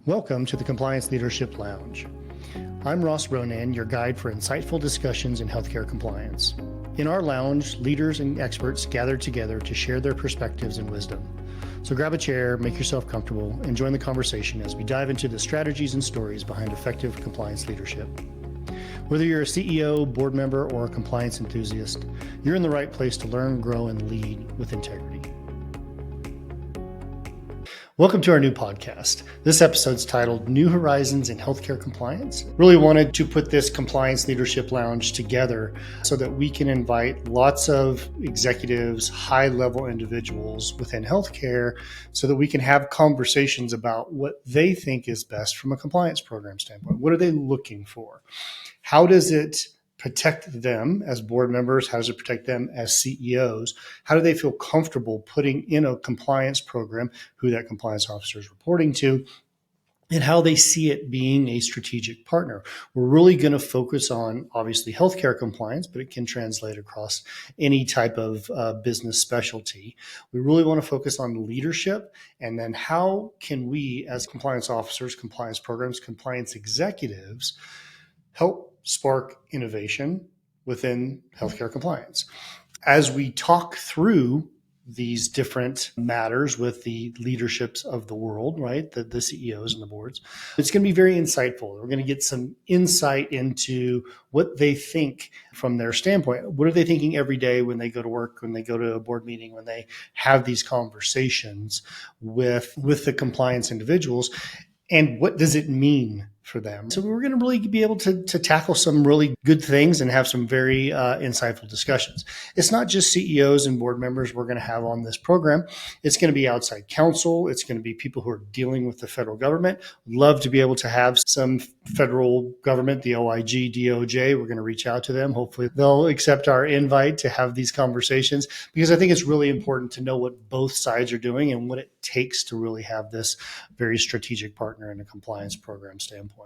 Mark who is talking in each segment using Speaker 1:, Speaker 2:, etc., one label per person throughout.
Speaker 1: Welcome to the Compliance Leadership Lounge. I'm Ross Ronan, your guide for insightful discussions in healthcare compliance. In our lounge, leaders and experts gather together to share their perspectives and wisdom. So grab a chair, make yourself comfortable, and join the conversation as we dive into the strategies and stories behind effective compliance leadership. Whether you're a CEO, board member, or a compliance enthusiast, you're in the right place to learn, grow, and lead with integrity. Welcome to our new podcast. This episode's titled New Horizons in Healthcare Compliance. Really wanted to put this Compliance Leadership Lounge together so that we can invite lots of executives, high-level individuals within healthcare so that we can have conversations about what they think is best from a compliance program standpoint. What are they looking for? How does it protect them as board members? How does it protect them as CEOs? How do they feel comfortable putting in a compliance program, who that compliance officer is reporting to, and how they see it being a strategic partner? We're really going to focus on, obviously, healthcare compliance, but it can translate across any type of business specialty. We really want to focus on leadership, and then how can we, as compliance officers, compliance programs, compliance executives, help spark innovation within healthcare compliance. As we talk through these different matters with the leaderships of the world, right, the CEOs and the boards, it's going to be very insightful. We're going to get some insight into what they think from their standpoint. What are they thinking every day when they go to work, when they go to a board meeting, when they have these conversations with the compliance individuals? And what does it mean for them? So we're going to really be able to tackle some really good things and have some very insightful discussions. It's not just CEOs and board members we're going to have on this program. It's going to be outside counsel. It's going to be people who are dealing with the federal government. Love to be able to have some federal government, the OIG, DOJ. We're going to reach out to them. Hopefully they'll accept our invite to have these conversations, because I think it's really important to know what both sides are doing and what it takes to really have this very strategic partner in a compliance program standpoint.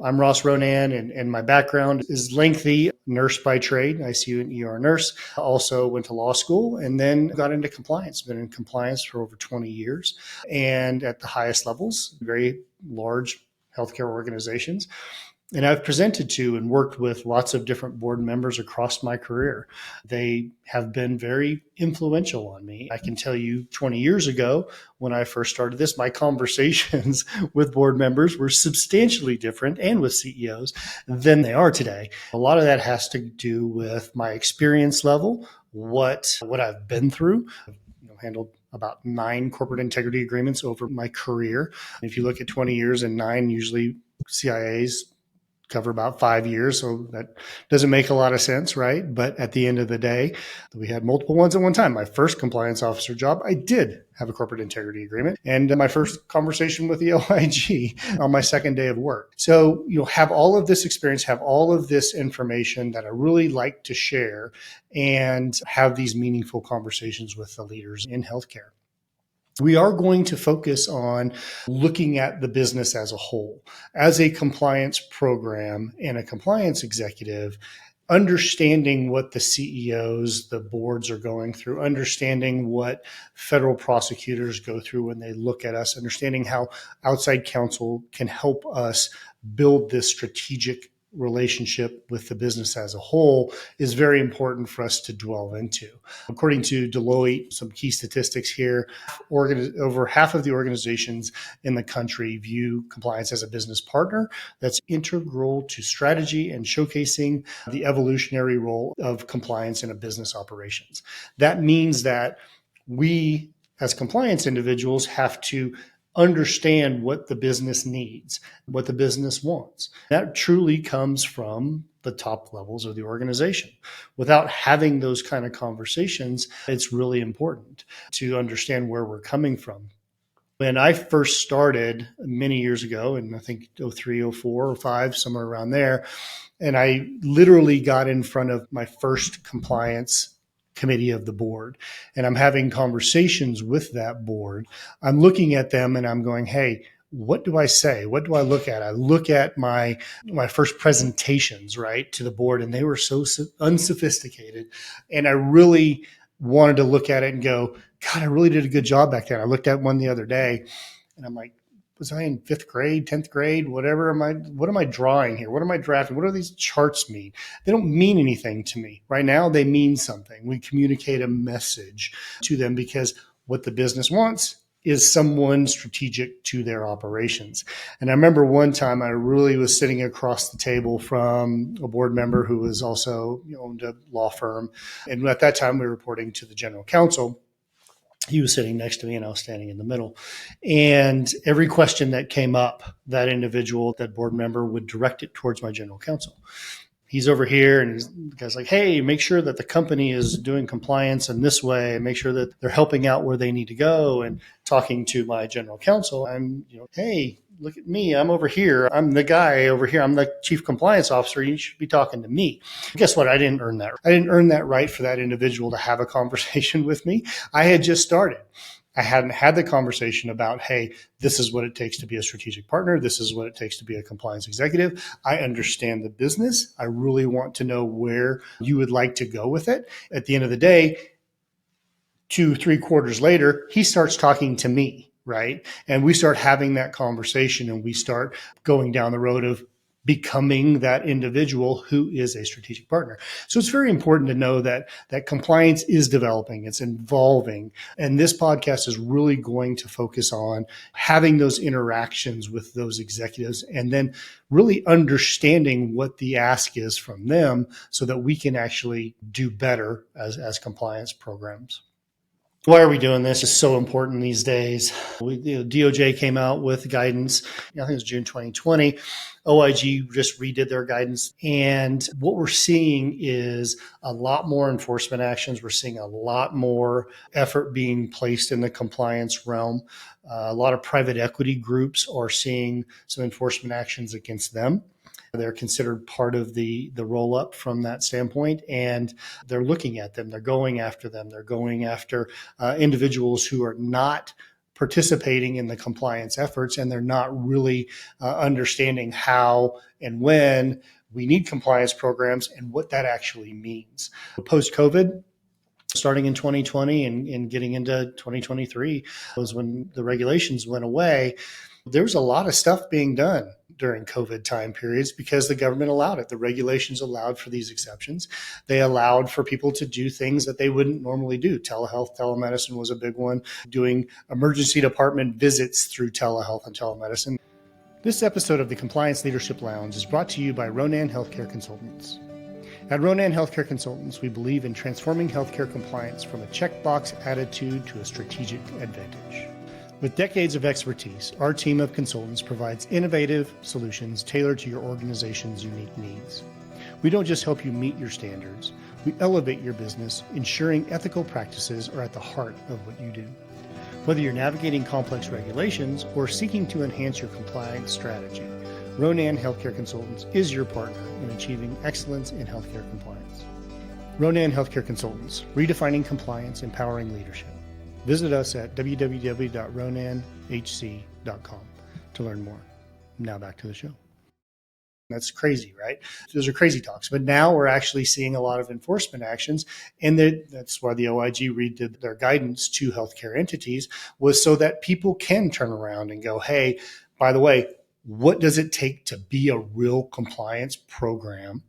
Speaker 1: I'm Ross Ronan, and my background is lengthy. Nurse by trade, ICU and ER nurse. Also went to law school and then got into compliance. Been in compliance for over 20 years and at the highest levels, very large healthcare organizations. And I've presented to and worked with lots of different board members across my career. They have been very influential on me. I can tell you 20 years ago, when I first started this, my conversations with board members were substantially different, and with CEOs, than they are today. A lot of that has to do with my experience level, what I've been through. I've handled about 9 corporate integrity agreements over my career. If you look at 20 years and 9, usually CIAs cover about 5 years. So that doesn't make a lot of sense, right? But at the end of the day, we had multiple ones at one time. My first compliance officer job, I did have a corporate integrity agreement, and my first conversation with the OIG on my second day of work. So you'll have all of this experience, have all of this information that I really like to share, and have these meaningful conversations with the leaders in healthcare. We are going to focus on looking at the business as a whole. As a compliance program and a compliance executive, understanding what the CEOs, the boards are going through, understanding what federal prosecutors go through when they look at us, understanding how outside counsel can help us build this strategic relationship with the business as a whole is very important for us to dwell into. According to Deloitte, some key statistics here, over half of the organizations in the country view compliance as a business partner that's integral to strategy and showcasing the evolutionary role of compliance in a business operations. That means that we, as compliance individuals, have to understand what the business needs, what the business wants. That truly comes from the top levels of the organization. Without having those kind of conversations, it's really important to understand where we're coming from. When I first started many years ago, and I think 03, 04, or 05, somewhere around there, and I literally got in front of my first compliance committee of the board, and I'm having conversations with that board. I'm looking at them and I'm going, hey, what do I say? What do I look at? I look at my first presentations, right, to the board, and they were so unsophisticated. And I really wanted to look at it and go, God, I really did a good job back then. I looked at one the other day and I'm like, was I in fifth grade, 10th grade, whatever what am I drawing here? What am I drafting? What do these charts mean? They don't mean anything to me. Right now, they mean something. We communicate a message to them because what the business wants is someone strategic to their operations. And I remember one time I really was sitting across the table from a board member who was also owned a law firm. And at that time, we were reporting to the general counsel. He was sitting next to me and I was standing in the middle. And every question that came up, that individual, that board member would direct it towards my general counsel. He's over here and the guy's like, hey, make sure that the company is doing compliance in this way, make sure that they're helping out where they need to go. And talking to my general counsel, I'm, hey, look at me. I'm over here. I'm the guy over here. I'm the chief compliance officer. You should be talking to me. Guess what? I didn't earn that. I didn't earn that right for that individual to have a conversation with me. I had just started. I hadn't had the conversation about, hey, this is what it takes to be a strategic partner. This is what it takes to be a compliance executive. I understand the business. I really want to know where you would like to go with it. At the end of the day, 2-3 quarters later, he starts talking to me, right? And we start having that conversation and we start going down the road of becoming that individual who is a strategic partner. So it's very important to know that compliance is developing, it's evolving. And this podcast is really going to focus on having those interactions with those executives and then really understanding what the ask is from them so that we can actually do better as compliance programs. Why are we doing this? It's so important these days. DOJ came out with guidance, I think it was June 2020. OIG just redid their guidance. And what we're seeing is a lot more enforcement actions. We're seeing a lot more effort being placed in the compliance realm. A lot of private equity groups are seeing some enforcement actions against them. They're considered part of the roll-up from that standpoint, and they're looking at them. They're going after them. They're going after individuals who are not participating in the compliance efforts, and they're not really understanding how and when we need compliance programs and what that actually means. Post-COVID, starting in 2020 and getting into 2023 was when the regulations went away. There was a lot of stuff being done during COVID time periods because the government allowed it. The regulations allowed for these exceptions. They allowed for people to do things that they wouldn't normally do. Telehealth, telemedicine was a big one, doing emergency department visits through telehealth and telemedicine. This episode of the Compliance Leadership Lounge is brought to you by Ronan Healthcare Consultants. At Ronan Healthcare Consultants, we believe in transforming healthcare compliance from a checkbox attitude to a strategic advantage. With decades of expertise, our team of consultants provides innovative solutions tailored to your organization's unique needs. We don't just help you meet your standards, we elevate your business, ensuring ethical practices are at the heart of what you do. Whether you're navigating complex regulations or seeking to enhance your compliance strategy, Ronan Healthcare Consultants is your partner in achieving excellence in healthcare compliance. Ronan Healthcare Consultants, redefining compliance, empowering leadership. Visit us at www.ronanhc.com to learn more. Now back to the show. That's crazy, right? Those are crazy talks. But now we're actually seeing a lot of enforcement actions. And that's why the OIG redid their guidance to healthcare entities, was so that people can turn around and go, hey, by the way, what does it take to be a real compliance program?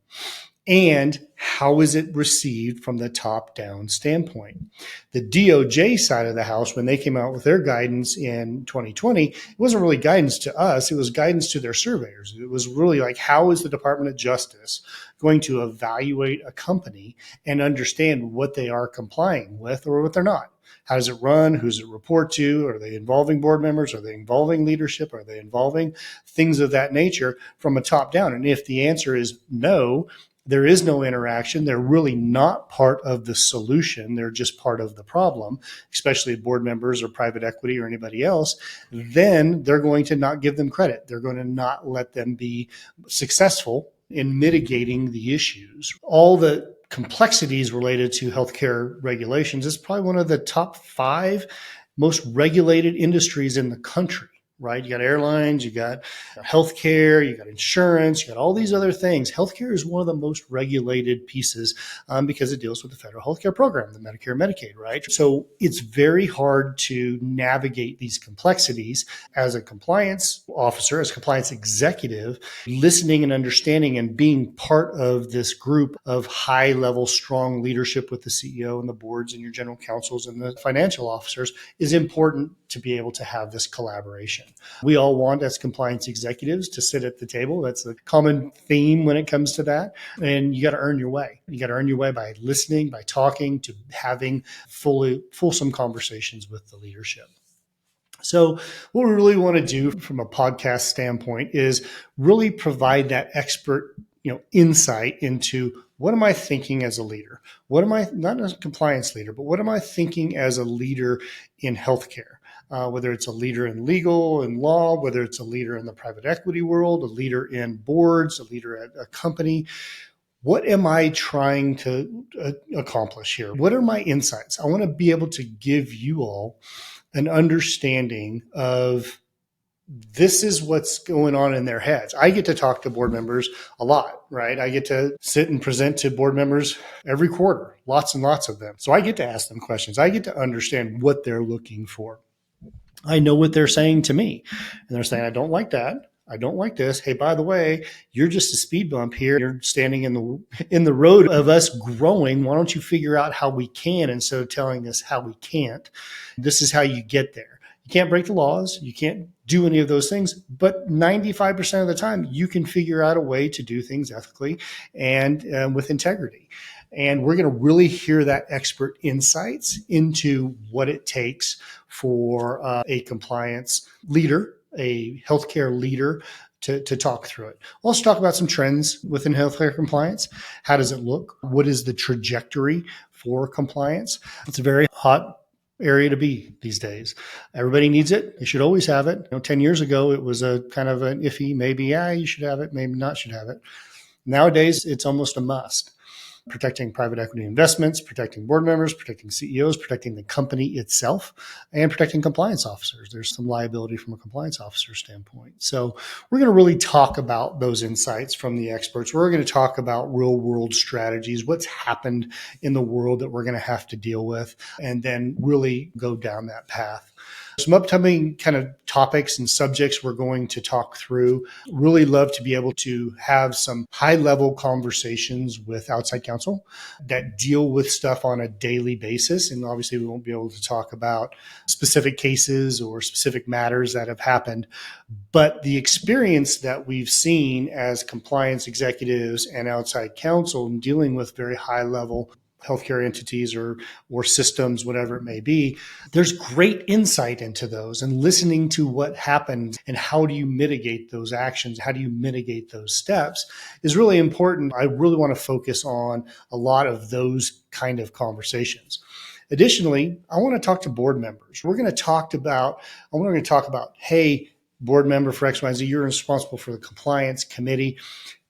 Speaker 1: And how is it received from the top-down standpoint? The DOJ side of the house, when they came out with their guidance in 2020, it wasn't really guidance to us. It was guidance to their surveyors. It was really like, how is the Department of Justice going to evaluate a company and understand what they are complying with or what they're not? How does it run? Who does it report to? Are they involving board members? Are they involving leadership? Are they involving things of that nature from a top down? And if the answer is no, there is no interaction, they're really not part of the solution, they're just part of the problem, especially board members or private equity or anybody else, then they're going to not give them credit. They're going to not let them be successful in mitigating the issues. All the complexities related to healthcare regulations is probably one of the top 5 most regulated industries in the country. right? You got airlines, you got healthcare, you got insurance, you got all these other things. Healthcare is one of the most regulated pieces because it deals with the federal healthcare program, the Medicare, Medicaid, right? So it's very hard to navigate these complexities as a compliance officer, as a compliance executive, listening and understanding and being part of this group of high level, strong leadership with the CEO and the boards and your general counsels and the financial officers is important to be able to have this collaboration. We all want, as compliance executives, to sit at the table. That's a common theme when it comes to that. And you got to earn your way. You got to earn your way by listening, by talking, to having fulsome conversations with the leadership. So what we really want to do from a podcast standpoint is really provide that expert, insight into what am I thinking as a leader? What am I, not as a compliance leader, but what am I thinking as a leader in healthcare? Whether it's a leader in legal and law, whether it's a leader in the private equity world, a leader in boards, a leader at a company. What am I trying to accomplish here? What are my insights? I want to be able to give you all an understanding of this is what's going on in their heads. I get to talk to board members a lot, right? I get to sit and present to board members every quarter, lots and lots of them. So I get to ask them questions. I get to understand what they're looking for. I know what they're saying to me. And they're saying, I don't like that. I don't like this. Hey, by the way, you're just a speed bump here. You're standing in the road of us growing. Why don't you figure out how we can instead of telling us how we can't? This is how you get there. You can't break the laws. You can't do any of those things. But 95% of the time, you can figure out a way to do things ethically and with integrity. And we're going to really hear that expert insights into what it takes for a compliance leader, a healthcare leader, to talk through it. We'll also talk about some trends within healthcare compliance. How does it look? What is the trajectory for compliance? It's a very hot area to be these days. Everybody needs it. They should always have it. 10 years ago, it was a kind of an iffy, maybe, you should have it, maybe not should have it. Nowadays, it's almost a must. Protecting private equity investments, protecting board members, protecting CEOs, protecting the company itself, and protecting compliance officers. There's some liability from a compliance officer standpoint. So we're going to really talk about those insights from the experts. We're going to talk about real world strategies, what's happened in the world that we're going to have to deal with, and then really go down that path. Some upcoming kind of topics and subjects we're going to talk through. Really love to be able to have some high-level conversations with outside counsel that deal with stuff on a daily basis. And obviously, we won't be able to talk about specific cases or specific matters that have happened. But the experience that we've seen as compliance executives and outside counsel in dealing with very high-level healthcare entities or systems, whatever it may be, there's great insight into those and listening to what happened and how do you mitigate those actions, how do you mitigate those steps is really important. I really want to focus on a lot of those kind of conversations. Additionally, I want to talk to board members. We're going to talk about, hey, board member for X, Y, Z, you're responsible for the compliance committee.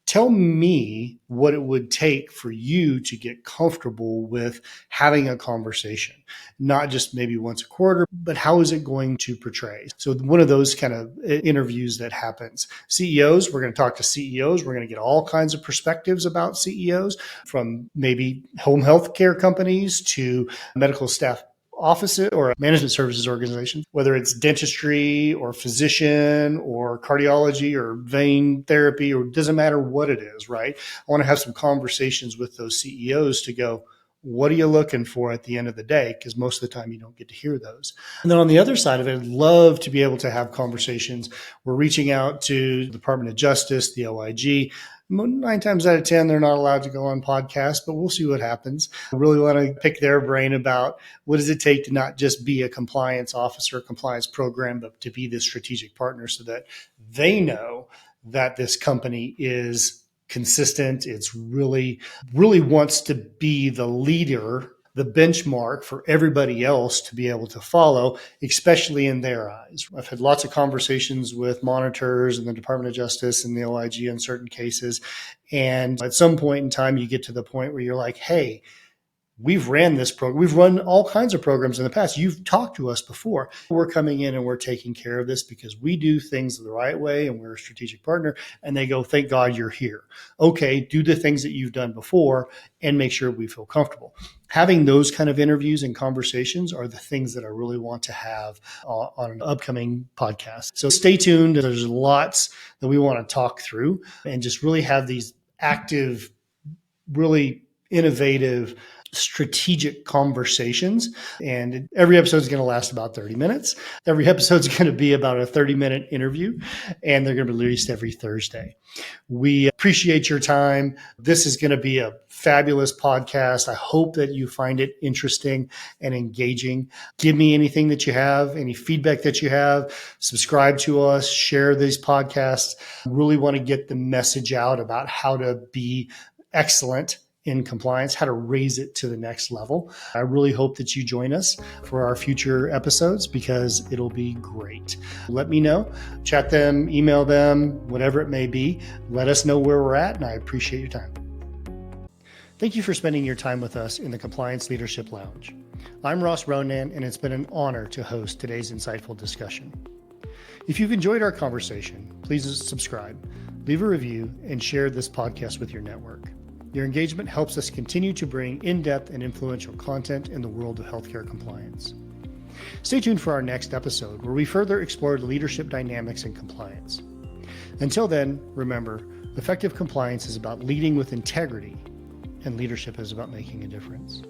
Speaker 1: Tell me what it would take for you to get comfortable with having a conversation, not just maybe once a quarter, but how is it going to portray? So one of those kind of interviews that happens. CEOs, we're going to talk to CEOs. We're going to get all kinds of perspectives about CEOs, from maybe home health care companies to medical staff office or a management services organization, whether it's dentistry or physician or cardiology or vein therapy, or doesn't matter what it is, right? I want to have some conversations with those CEOs to go, what are you looking for at the end of the day? Because most of the time you don't get to hear those. And then on the other side of it, I'd love to be able to have conversations. We're reaching out to the Department of Justice, the OIG. 9 times out of 10, they're not allowed to go on podcasts, but we'll see what happens. I really want to pick their brain about what does it take to not just be a compliance officer, compliance program, but to be this strategic partner so that they know that this company is consistent. It's really wants to be the leader, the benchmark for everybody else to be able to follow, especially in their eyes. I've had lots of conversations with monitors and the Department of Justice and the OIG in certain cases. And at some point in time, you get to the point where you're like, hey, we've ran this program. We've run all kinds of programs in the past. You've talked to us before. We're coming in and we're taking care of this because we do things the right way and we're a strategic partner. And they go, thank God you're here. Okay, do the things that you've done before and make sure we feel comfortable. Having those kind of interviews and conversations are the things that I really want to have on an upcoming podcast. So stay tuned. There's lots that we want to talk through and just really have these active, really innovative, strategic conversations. And every episode is going to last about 30 minutes. Every episode is going to be about a 30-minute interview, and they're going to be released every Thursday. We appreciate your time. This is going to be a fabulous podcast. I hope that you find it interesting and engaging. Give me anything that you have, any feedback that you have. Subscribe to us, share these podcasts. Really want to get the message out about how to be excellent in compliance, how to raise it to the next level. I really hope that you join us for our future episodes because it'll be great. Let me know, chat them, email them, whatever it may be. Let us know where we're at, and I appreciate your time. Thank you for spending your time with us in the Compliance Leadership Lounge. I'm Ross Ronan, and it's been an honor to host today's insightful discussion. If you've enjoyed our conversation, please subscribe, leave a review, and share this podcast with your network. Your engagement helps us continue to bring in-depth and influential content in the world of healthcare compliance. Stay tuned for our next episode where we further explore leadership dynamics and compliance. Until then, remember, effective compliance is about leading with integrity, and leadership is about making a difference.